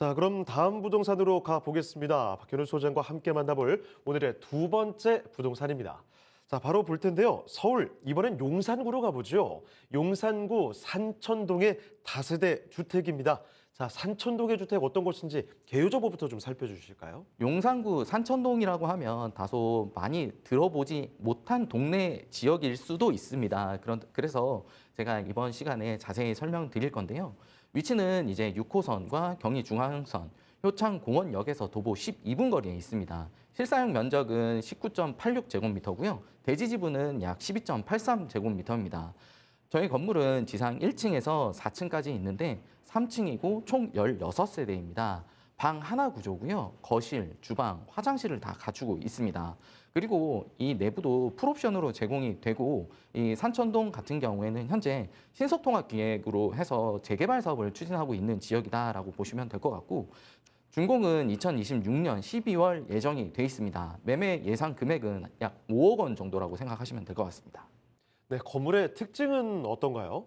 자, 그럼 다음 부동산으로 가보겠습니다. 박현우 소장과 함께 만나볼 오늘의 두 번째 부동산입니다. 자, 바로 볼 텐데요. 서울, 이번엔 용산구로 가보죠. 용산구 산천동의 다세대 주택입니다. 자, 산천동의 주택 어떤 곳인지 개요 정보부터 좀 살펴주실까요? 용산구 산천동이라고 하면 다소 많이 들어보지 못한 동네 지역일 수도 있습니다. 그래서 제가 이번 시간에 자세히 설명드릴 건데요. 위치는 이제 6호선과 경의중앙선, 효창공원역에서 도보 12분 거리에 있습니다. 실사용 면적은 19.86제곱미터고요. 대지 지분은 약 12.83제곱미터입니다. 저희 건물은 지상 1층에서 4층까지 있는데 3층이고 총 16세대입니다. 방 하나 구조고요. 거실, 주방, 화장실을 다 갖추고 있습니다. 그리고 이 내부도 풀옵션으로 제공이 되고 이 산천동 같은 경우에는 현재 신속통합기획으로 해서 재개발 사업을 추진하고 있는 지역이다라고 보시면 될 것 같고 준공은 2026년 12월 예정이 돼 있습니다. 매매 예상 금액은 약 5억 원 정도라고 생각하시면 될 것 같습니다. 네, 건물의 특징은 어떤가요?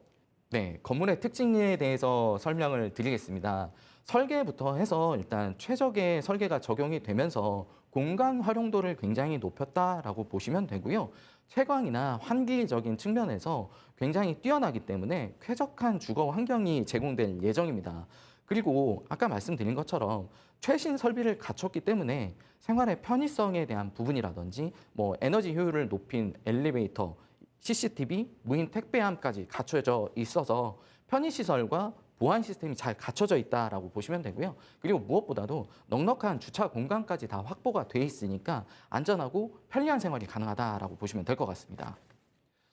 네, 건물의 특징에 대해서 설명을 드리겠습니다. 설계부터 해서 일단 최적의 설계가 적용이 되면서 공간 활용도를 굉장히 높였다라고 보시면 되고요. 채광이나 환기적인 측면에서 굉장히 뛰어나기 때문에 쾌적한 주거 환경이 제공될 예정입니다. 그리고 아까 말씀드린 것처럼 최신 설비를 갖췄기 때문에 생활의 편의성에 대한 부분이라든지 에너지 효율을 높인 엘리베이터, CCTV, 무인 택배함까지 갖춰져 있어서 편의시설과 보안 시스템이 잘 갖춰져 있다라고 보시면 되고요. 그리고 무엇보다도 넉넉한 주차 공간까지 다 확보가 돼 있으니까 안전하고 편리한 생활이 가능하다라고 보시면 될 것 같습니다.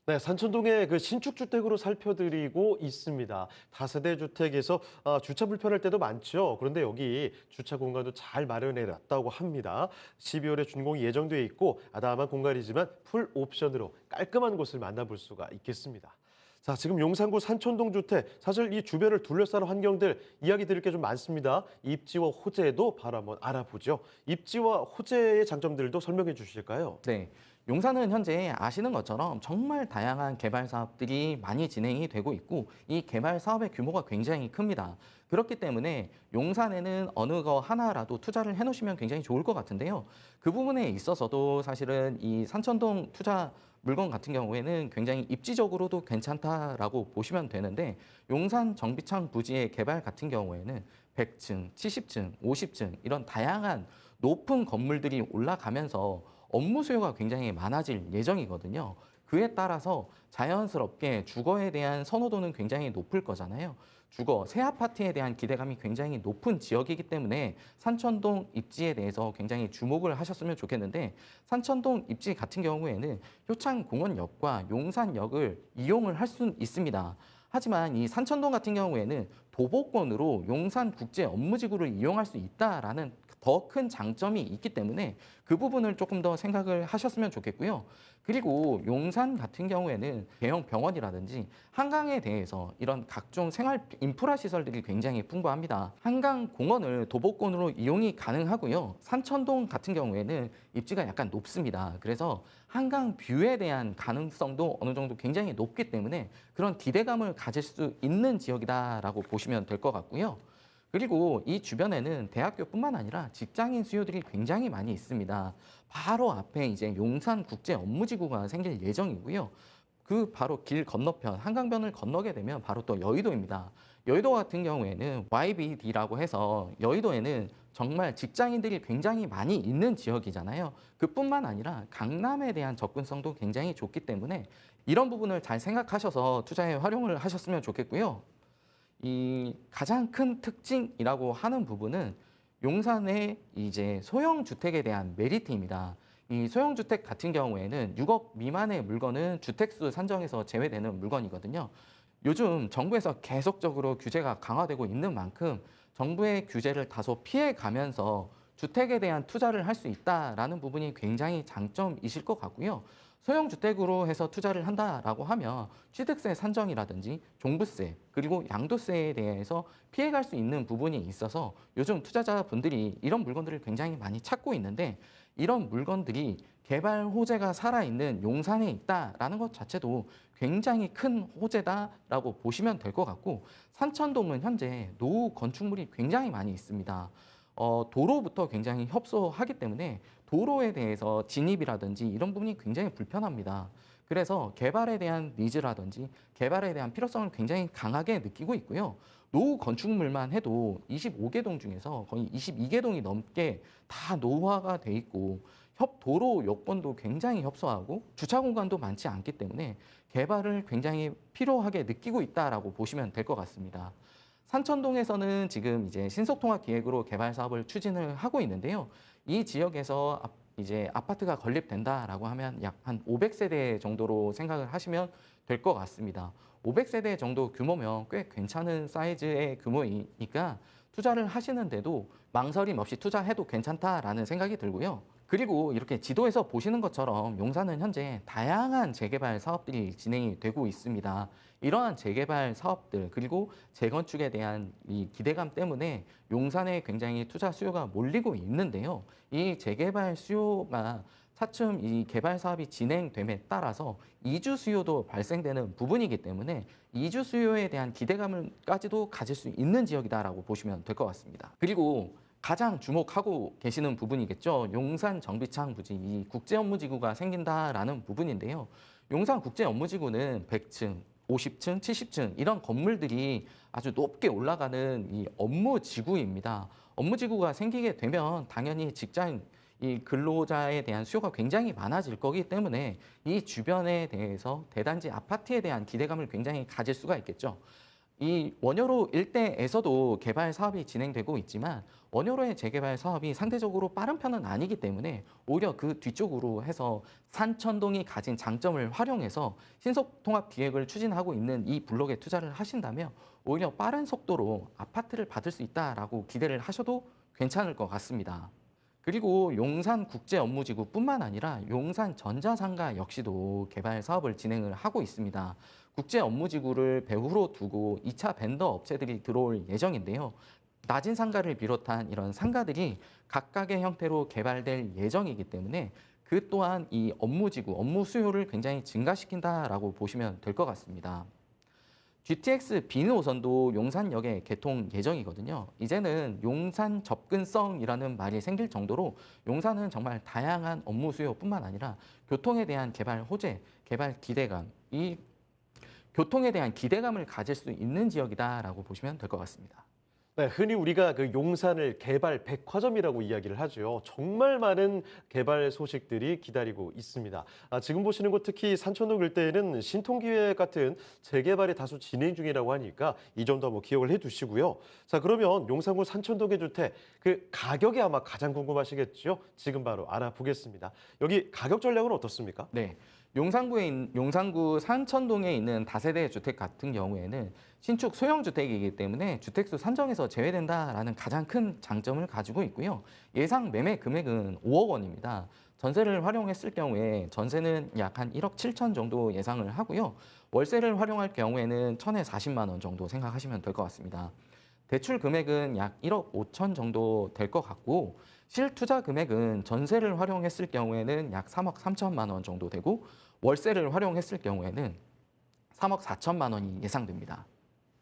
네, 산천동의 그 신축 주택으로 살펴드리고 있습니다. 다세대 주택에서 주차 불편할 때도 많죠. 그런데 여기 주차 공간도 잘 마련해 놨다고 합니다. 12월에 준공이 예정돼 있고 아담한 공간이지만 풀 옵션으로 깔끔한 곳을 만나볼 수가 있겠습니다. 자, 지금 용산구 산천동 주택, 사실 이 주변을 둘러싼 환경들 이야기 드릴 게 좀 많습니다. 입지와 호재도 바로 한번 알아보죠. 입지와 호재의 장점들도 설명해 주실까요? 네. 용산은 현재 아시는 것처럼 정말 다양한 개발 사업들이 많이 진행이 되고 있고 이 개발 사업의 규모가 굉장히 큽니다. 그렇기 때문에 용산에는 어느 거 하나라도 투자를 해놓으시면 굉장히 좋을 것 같은데요. 그 부분에 있어서도 사실은 이 산천동 투자 물건 같은 경우에는 굉장히 입지적으로도 괜찮다라고 보시면 되는데 용산 정비창 부지의 개발 같은 경우에는 100층, 70층, 50층 이런 다양한 높은 건물들이 올라가면서 업무 수요가 굉장히 많아질 예정이거든요. 그에 따라서 자연스럽게 주거에 대한 선호도는 굉장히 높을 거잖아요. 주거, 새 아파트에 대한 기대감이 굉장히 높은 지역이기 때문에 산천동 입지에 대해서 굉장히 주목을 하셨으면 좋겠는데 산천동 입지 같은 경우에는 효창공원역과 용산역을 이용을 할 수 있습니다. 하지만 이 산천동 같은 경우에는 도보권으로 용산국제업무지구를 이용할 수 있다라는 더 큰 장점이 있기 때문에 그 부분을 조금 더 생각을 하셨으면 좋겠고요. 그리고 용산 같은 경우에는 대형 병원이라든지 한강에 대해서 이런 각종 생활 인프라 시설들이 굉장히 풍부합니다. 한강공원을 도보권으로 이용이 가능하고요. 산천동 같은 경우에는 입지가 약간 높습니다. 그래서 한강 뷰에 대한 가능성도 어느 정도 굉장히 높기 때문에 그런 기대감을 가질 수 있는 지역이다라고 보시면 될 것 같고요. 그리고 이 주변에는 대학교뿐만 아니라 직장인 수요들이 굉장히 많이 있습니다. 바로 앞에 이제 용산국제업무지구가 생길 예정이고요. 그 바로 길 건너편, 한강변을 건너게 되면 바로 또 여의도입니다. 여의도 같은 경우에는 YBD라고 해서 여의도에는 정말 직장인들이 굉장히 많이 있는 지역이잖아요. 그뿐만 아니라 강남에 대한 접근성도 굉장히 좋기 때문에 이런 부분을 잘 생각하셔서 투자에 활용을 하셨으면 좋겠고요. 이 가장 큰 특징이라고 하는 부분은 용산의 이제 소형 주택에 대한 메리트입니다. 이 소형 주택 같은 경우에는 6억 미만의 물건은 주택수 산정에서 제외되는 물건이거든요. 요즘 정부에서 계속적으로 규제가 강화되고 있는 만큼 정부의 규제를 다소 피해 가면서 주택에 대한 투자를 할 수 있다라는 부분이 굉장히 장점이실 것 같고요. 소형주택으로 해서 투자를 한다라고 하면 취득세 산정이라든지 종부세 그리고 양도세에 대해서 피해갈 수 있는 부분이 있어서 요즘 투자자분들이 이런 물건들을 굉장히 많이 찾고 있는데 이런 물건들이 개발 호재가 살아있는 용산에 있다라는 것 자체도 굉장히 큰 호재다라고 보시면 될 것 같고 산천동은 현재 노후 건축물이 굉장히 많이 있습니다. 도로부터 굉장히 협소하기 때문에 도로에 대해서 진입이라든지 이런 부분이 굉장히 불편합니다. 그래서 개발에 대한 니즈라든지 개발에 대한 필요성을 굉장히 강하게 느끼고 있고요. 노후 건축물만 해도 25개 동 중에서 거의 22개 동이 넘게 다 노후화가 돼 있고 도로 여건도 굉장히 협소하고 주차 공간도 많지 않기 때문에 개발을 굉장히 필요하게 느끼고 있다라고 보시면 될 것 같습니다. 산천동에서는 지금 이제 신속통합 기획으로 개발 사업을 추진을 하고 있는데요. 이 지역에서 이제 아파트가 건립된다라고 하면 약 한 500세대 정도로 생각을 하시면 될 것 같습니다. 500세대 정도 규모면 꽤 괜찮은 사이즈의 규모이니까 투자를 하시는데도 망설임 없이 투자해도 괜찮다라는 생각이 들고요. 그리고 이렇게 지도에서 보시는 것처럼 용산은 현재 다양한 재개발 사업들이 진행이 되고 있습니다. 이러한 재개발 사업들 그리고 재건축에 대한 이 기대감 때문에 용산에 굉장히 투자 수요가 몰리고 있는데요. 이 재개발 수요가 차츰 이 개발 사업이 진행됨에 따라서 이주 수요도 발생되는 부분이기 때문에 이주 수요에 대한 기대감을까지도 가질 수 있는 지역이다라고 보시면 될 것 같습니다. 그리고 가장 주목하고 계시는 부분이겠죠. 용산 정비창 부지, 이 국제업무지구가 생긴다라는 부분인데요. 용산 국제업무지구는 100층, 50층, 70층 이런 건물들이 아주 높게 올라가는 이 업무지구입니다. 업무지구가 생기게 되면 당연히 직장 이 근로자에 대한 수요가 굉장히 많아질 거기 때문에 이 주변에 대해서 대단지 아파트에 대한 기대감을 굉장히 가질 수가 있겠죠. 이 원효로 일대에서도 개발 사업이 진행되고 있지만 원효로의 재개발 사업이 상대적으로 빠른 편은 아니기 때문에 오히려 그 뒤쪽으로 해서 산천동이 가진 장점을 활용해서 신속통합 기획을 추진하고 있는 이 블록에 투자를 하신다면 오히려 빠른 속도로 아파트를 받을 수 있다라고 기대를 하셔도 괜찮을 것 같습니다. 그리고 용산 국제업무지구뿐만 아니라 용산 전자상가 역시도 개발 사업을 진행을 하고 있습니다. 국제업무지구를 배후로 두고 2차 벤더 업체들이 들어올 예정인데요. 낮은 상가를 비롯한 이런 상가들이 각각의 형태로 개발될 예정이기 때문에 그 또한 이 업무지구, 업무 수요를 굉장히 증가시킨다라고 보시면 될 것 같습니다. GTX B 노선도 용산역에 개통 예정이거든요. 이제는 용산 접근성이라는 말이 생길 정도로 용산은 정말 다양한 업무 수요뿐만 아니라 교통에 대한 개발 호재, 개발 기대감, 이 교통에 대한 기대감을 가질 수 있는 지역이다라고 보시면 될 것 같습니다. 네, 흔히 우리가 그 용산을 개발 백화점이라고 이야기를 하죠. 정말 많은 개발 소식들이 기다리고 있습니다. 지금 보시는 곳 특히 산천동 일대에는 신통기획 같은 재개발이 다소 진행 중이라고 하니까 이 점도 한번 기억을 해두시고요. 자, 그러면 용산구 산천동의 주택 그 가격이 아마 가장 궁금하시겠죠? 지금 바로 알아보겠습니다. 여기 가격 전략은 어떻습니까? 네. 용산구 산천동에 있는 다세대 주택 같은 경우에는 신축 소형 주택이기 때문에 주택수 산정에서 제외된다라는 가장 큰 장점을 가지고 있고요. 예상 매매 금액은 5억 원입니다. 전세를 활용했을 경우에 전세는 약 한 1억 7천 정도 예상을 하고요. 월세를 활용할 경우에는 1,000에 40만 원 정도 생각하시면 될 것 같습니다. 대출 금액은 약 1억 5천 정도 될 것 같고 실투자 금액은 전세를 활용했을 경우에는 약 3억 3천만 원 정도 되고 월세를 활용했을 경우에는 3억 4천만 원이 예상됩니다.